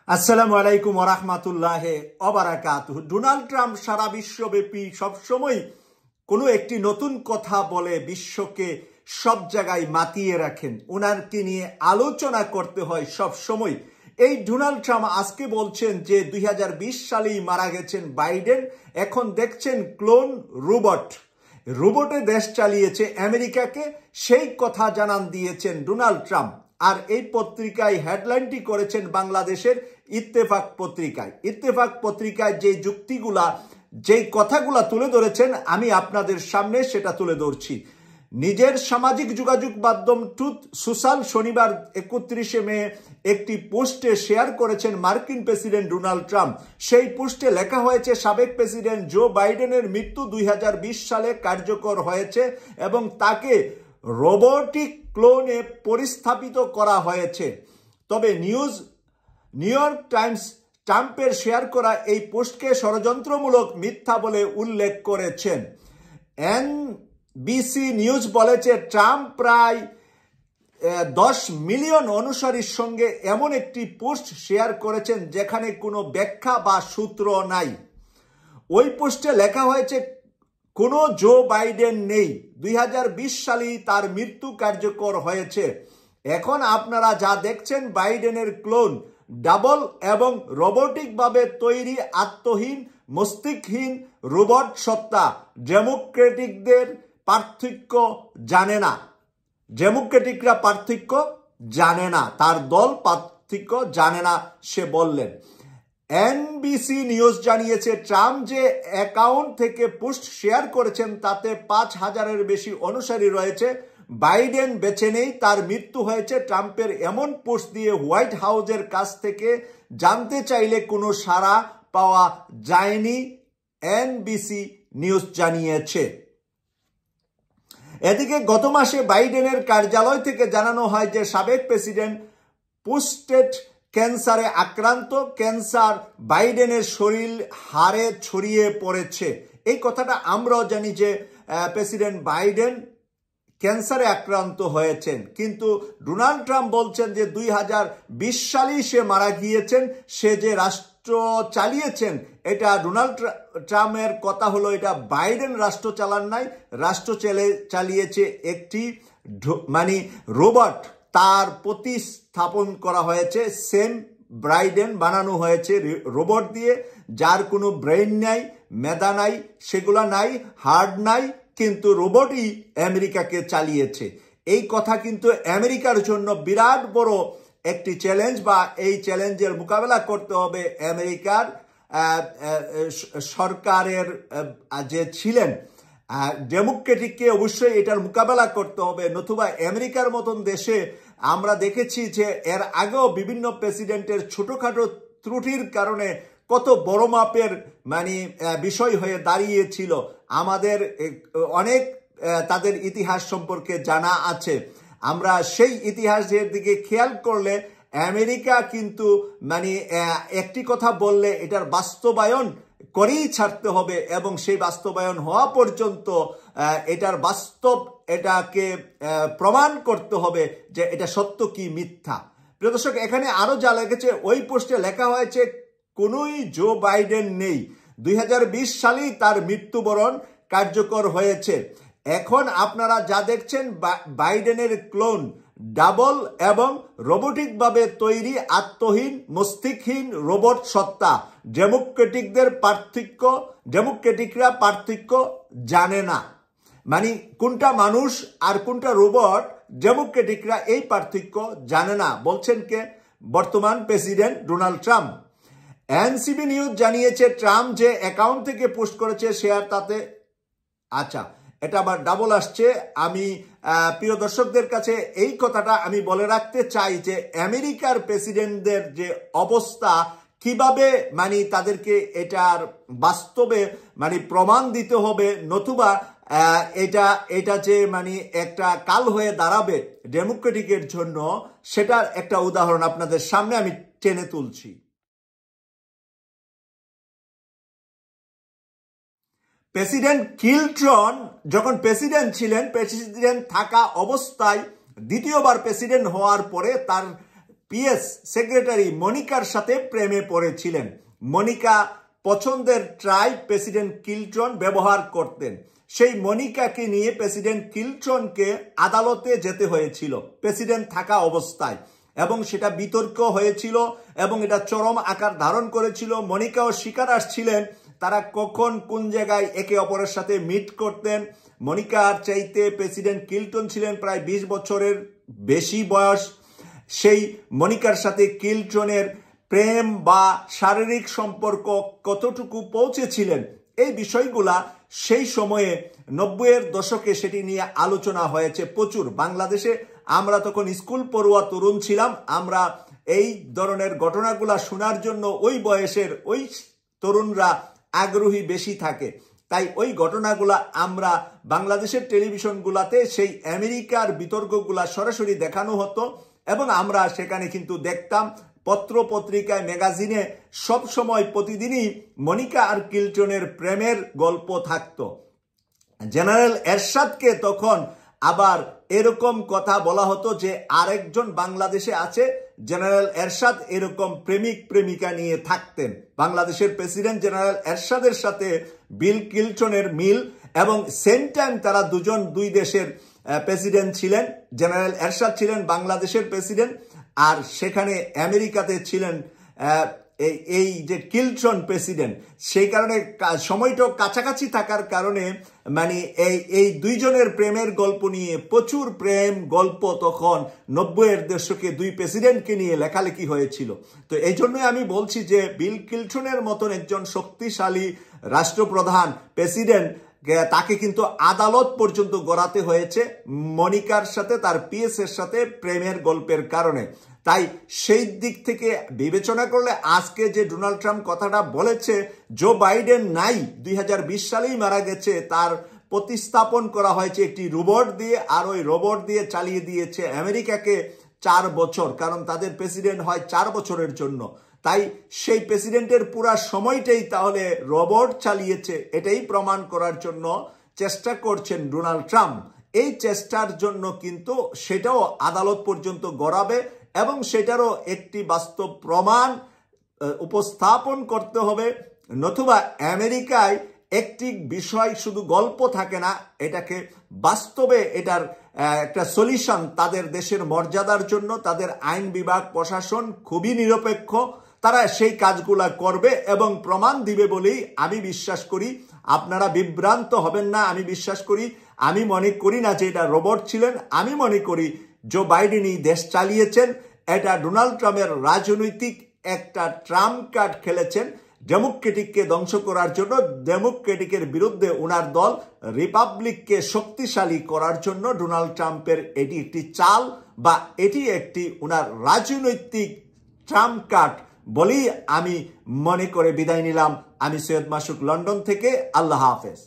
আসসালামু আলাইকুম ওয়া রাহমাতুল্লাহি ওয়া বারাকাতুহু। ডোনাল্ড ট্রাম্প সারা বিশ্বব্যাপী সবসময় কোনো একটি নতুন কথা বলে বিশ্বকে সব জায়গায় মাতিয়ে রাখেন। ওনারকে নিয়ে আলোচনা করতে হয় সব সময়। এই ডোনাল্ড ট্রাম্প আজকে বলছেন যে 2020 সালেই মারা গেছেন বাইডেন। এখন দেখছেন ক্লোন রোবটে দেশ চালিয়েছে আমেরিকাকে, সেই কথা জানান দিয়েছেন ডোনাল্ড ট্রাম্প। আর এই পত্রিকায় হেডলাইনটি করেছেন বাংলাদেশের ইত্তেফাক পত্রিকায় যে যুক্তিগুলা, যেই কথাগুলা তুলে ধরেছেন আমি আপনাদের সামনে সেটা তুলে ধরছি। নিজের সামাজিক যোগাযোগ মাধ্যম ট্রুথ সোশ্যাল শনিবার 31 মে একটি পোস্টে শেয়ার করেছেন মার্কিন প্রেসিডেন্ট ডোনাল্ড ট্রাম্প। সেই পোস্টে লেখা হয়েছে, সাবেক প্রেসিডেন্ট জো বাইডেনের মৃত্যু 2020 সালে কার্যকর হয়েছে এবং তাকে রোবোটিক ক্লোনে পরিস্থাপিত করা হয়েছে। তবে নিউ ইয়র্ক টাইমস ট্রাম্পের শেয়ার করা এই পোস্টকে ষড়যন্ত্রমূলক মিথ্যা বলে উল্লেখ করেছেন। এনবিসি নিউজ বলেছে, ট্রাম্প প্রায় 10 মিলিয়ন অনুসারীর সঙ্গে এমন একটি পোস্ট শেয়ার করেছেন যেখানে কোনো ব্যাখ্যা বা সূত্র নাই। ওই পোস্টে লেখা হয়েছে, কোনো জো বাইডেন নেই, 2020 সালেই তার মৃত্যু কার্যকর হয়েছে। এখন আপনারা যা দেখছেন বাইডেনের ক্লোন, ডাবল এবং রোবোটিকভাবে তৈরি আত্মহীন মস্তিষ্কহীন রোবট সত্তা। ডেমোক্রেটিকরা পার্থক্য জানে না, তার দল পার্থক্য জানে না, সে বললেন। এনবিসি নিউজ জানিয়েছে, ট্রাম্প যে অ্যাকাউন্ট থেকে পোস্ট শেয়ার করেছেন তাতে 5,000-এর বেশি অনুসারী রয়েছে। বাইডেন বেঁচে নেই, তার মৃত্যু হয়েছে। ট্রাম্পের এমন পোস্ট দিয়ে হোয়াইট হাউসের কাছ থেকে জানতে চাইলে কোনো সাড়া পাওয়া যায়নি, এনবিসি নিউজ জানিয়েছে। এদিকে গত মাসে বাইডেনের কার্যালয় থেকে জানানো হয় যে সাবেক প্রেসিডেন্ট প্রোস্টেট ক্যান্সারে আক্রান্ত। ক্যান্সার বাইডেনের শরীর হাড়ে ছড়িয়ে পড়েছে। এই কথাটা আমরাও জানি যে প্রেসিডেন্ট বাইডেন ক্যান্সারে আক্রান্ত হয়েছেন, কিন্তু ডোনাল্ড ট্রাম্প বলছেন যে 2020 সালেই সে মারা গিয়েছেন। সে যে রাষ্ট্র চালিয়েছেন, এটা ডোনাল্ড ট্রাম্পের কথা হলো, এটা বাইডেন রাষ্ট্র চালান নাই, রাষ্ট্র চালিয়েছে একটি রোবট। তার প্রতিস্থাপন করা হয়েছে, সেম বাইডেন বানানো হয়েছে রোবট দিয়ে, যার কোনো ব্রেইন নাই, মেধা নাই, সেগুলা নাই, হার্ট নাই, কিন্তু রোবটই আমেরিকাকে চালিয়েছে। এই কথা কিন্তু আমেরিকার জন্য বিরাট বড় একটি চ্যালেঞ্জ, বা এই চ্যালেঞ্জের মোকাবেলা করতে হবে আমেরিকার সরকারের যে ছিলেন ডেমোক্রেটিককে অবশ্যই এটার মোকাবেলা করতে হবে, নতুবা আমেরিকার মতন দেশে আমরা দেখেছি যে এর আগেও বিভিন্ন প্রেসিডেন্টের ছোটখাটো ত্রুটির কারণে কত বড় মাপের বিষয় হয়ে দাঁড়িয়েছিল। আমাদের অনেক তাদের ইতিহাস সম্পর্কে জানা আছে। আমরা সেই ইতিহাসের দিকে খেয়াল করলে আমেরিকা কিন্তু একটি কথা বললে এটার বাস্তবায়ন করেই ছাড়তে হবে, এবং সেই বাস্তবায়ন হওয়া পর্যন্ত এটাকে প্রমাণ করতে হবে যে এটা সত্য কি মিথ্যা। প্রিয় দর্শক, এখানে আরো যা লেগেছে, ওই পোস্টে লেখা হয়েছে, কোনোই জো বাইডেন নেই, 2020 সালেই তার মৃত্যুবরণ কার্যকর হয়েছে। এখন আপনারা যা দেখছেন বাইডেনের ক্লোন, ডাবল এবং রোবোটিকভাবে তৈরি আত্মহীন মস্তিষ্কহীন রোবট সত্তা। ডেমোক্রেটিকরা পার্থক্য জানে না, কোনটা মানুষ আর কোনটা রোবট, ডেমোক্রেটিকরা এই পার্থক্য জানে না, বলছেন কে? বর্তমান president Donald Trump. NCB news জানিয়েছে, ট্রাম্প যে অ্যাকাউন্ট থেকে পোস্ট করেছে শেয়ার তাতে, আচ্ছা এটা আবার ডাবল আসছে। আমি প্রিয় দর্শকদের কাছে এই কথাটা আমি বলে রাখতে চাই যে আমেরিকার প্রেসিডেন্টদের যে অবস্থা, কিভাবে তাদেরকে এটার বাস্তবে প্রমাণ দিতে হবে, নতুবা এটা যে একটা কাল হয়ে দাঁড়াবে ডেমোক্রেটিকের জন্য, সেটার একটা উদাহরণ আপনাদের সামনে আমি টেনে তুলছি। প্রেসিডেন্ট ক্লিনটন যখন প্রেসিডেন্ট ছিলেন, প্রেসিডেন্ট থাকা অবস্থায় দ্বিতীয়বার প্রেসিডেন্ট হওয়ার পরে তার পিএস সেক্রেটারি মনিকার সাথে প্রেমে পড়েছিলেন। মনিকা পছন্দের ট্রাই প্রেসিডেন্ট ক্লিনটন ব্যবহার করতেন। সেই মনিকাকে নিয়ে প্রেসিডেন্ট ক্লিনটনকে আদালতে যেতে হয়েছিল প্রেসিডেন্ট থাকা অবস্থায়, এবং সেটা বিতর্ক হয়েছিল এবং এটা চরম আকার ধারণ করেছিল। মনিকাও স্বীকার আসছিলেন তারা কখন কোন জায়গায় একে অপরের সাথে মিট করতেন। মনিকার চাইতে প্রেসিডেন্ট ক্লিনটন ছিলেন প্রায় 20 বছরের বেশি বয়স। সেই মনিকার সাথে ক্লিনটনের প্রেম বা শারীরিক সম্পর্ক কতটুকু পৌঁছেছিলেন, এই বিষয়গুলা সেই সময়ে 90-এর দশকে সেটি নিয়ে আলোচনা হয়েছে প্রচুর। বাংলাদেশে আমরা তখন স্কুল পড়ুয়া তরুণ ছিলাম, আমরা এই ধরনের ঘটনাগুলা শোনার জন্য ওই বয়সের ওই তরুণরা আগ্রহী বেশি থাকে। তাই ওই ঘটনাগুলা আমরা বাংলাদেশের টেলিভিশনগুলাতে সেই আমেরিকার বিতর্কগুলা সরাসরি দেখানো হতো এবং আমরা সেখানে কিন্তু দেখতাম পত্র পত্রিকায় ম্যাগাজিনে সব সময় প্রতিদিনই মনিকা আর ক্লিনটনের প্রেমের গল্প থাকতো। জেনারেল এরশাদকে তখন আবার এরকম কথা বলা হতো যে আরেকজন বাংলাদেশে আছে, জেনারেল এরশাদ এরকম প্রেমিক প্রেমিকা নিয়ে থাকতেন। বাংলাদেশের প্রেসিডেন্ট জেনারেল এরশাদের সাথে বিল ক্লিনটনের মিল, এবং সেম টাইম তারা দুজন দুই দেশের প্রেসিডেন্ট ছিলেন। জেনারেল এরশাদ ছিলেন বাংলাদেশের প্রেসিডেন্ট, আর সেখানে আমেরিকাতে ছিলেন এই যে ক্লিনটন প্রেসিডেন্ট। সেই কারণে সময়টাও কাছাকাছি থাকার কারণে মানে এই দুইজনের প্রেমের গল্প নিয়ে প্রচুর প্রেম গল্প তখন 90-এর দশকে দুই প্রেসিডেন্টকে নিয়ে লেখালেখি হয়েছিল। তো এই জন্যই আমি বলছি যে বিল ক্লিনটনের মতন একজন শক্তিশালী রাষ্ট্রপ্রধান প্রেসিডেন্ট, তাকে কিন্তু আদালত পর্যন্ত গড়াতে হয়েছে মনিকার সাথে তার পিএস এর সাথে প্রেমের গল্পের কারণে। তাই সেই দিক থেকে বিবেচনা করলে আজকে যে ডোনাল্ড ট্রাম্প কথাটা বলেছে জো বাইডেন নাই, 2020 সালেই মারা গেছে, তার প্রতিস্থাপন করা হয়েছে একটি রোবট দিয়ে, আর ওই রোবট দিয়ে চালিয়ে দিয়েছে আমেরিকাকে 4 বছর, কারণ তাদের প্রেসিডেন্ট হয় 4 বছরের জন্য। তাই সেই প্রেসিডেন্টের পুরা সময়টাই তাহলে রোবট চালিয়েছে, এটাই প্রমাণ করার জন্য চেষ্টা করছেন ডোনাল্ড ট্রাম্প। এই চেষ্টার জন্য কিন্তু সেটাও আদালত পর্যন্ত গড়াবে এবং সেটারও একটি বাস্তব প্রমাণ উপস্থাপন করতে হবে, নতুবা আমেরিকায় একটি বিষয় শুধু গল্প থাকে না, এটাকে বাস্তবে এটার একটা সলিউশন তাদের দেশের মর্যাদার জন্য তাদের আইন বিভাগ প্রশাসন খুবই নিরপেক্ষ, তারা সেই কাজগুলা করবে এবং প্রমাণ দিবে বলেই আমি বিশ্বাস করি। আপনারা বিভ্রান্ত হবেন না, আমি বিশ্বাস করি। আমি মনে করি না যে এটা রোবট ছিলেন, আমি মনে করি জো বাইডেনই দেশ চালিয়েছেন। এটা ডোনাল্ড ট্রাম্পের রাজনৈতিক একটা ট্রাম্প কার্ড খেলেছেন ডেমোক্রেটিককে ধ্বংস করার জন্য, ডেমোক্রেটিকের বিরুদ্ধে ওনার দল রিপাবলিককে শক্তিশালী করার জন্য ডোনাল্ড ট্রাম্পের এটি একটি চাল বা এটি একটি ওনার রাজনৈতিক ট্রাম্প কার্ড বলেই আমি মনে করে বিদায় নিলাম। আমি সৈয়দ মাসুক, লন্ডন থেকে। আল্লাহ হাফেজ।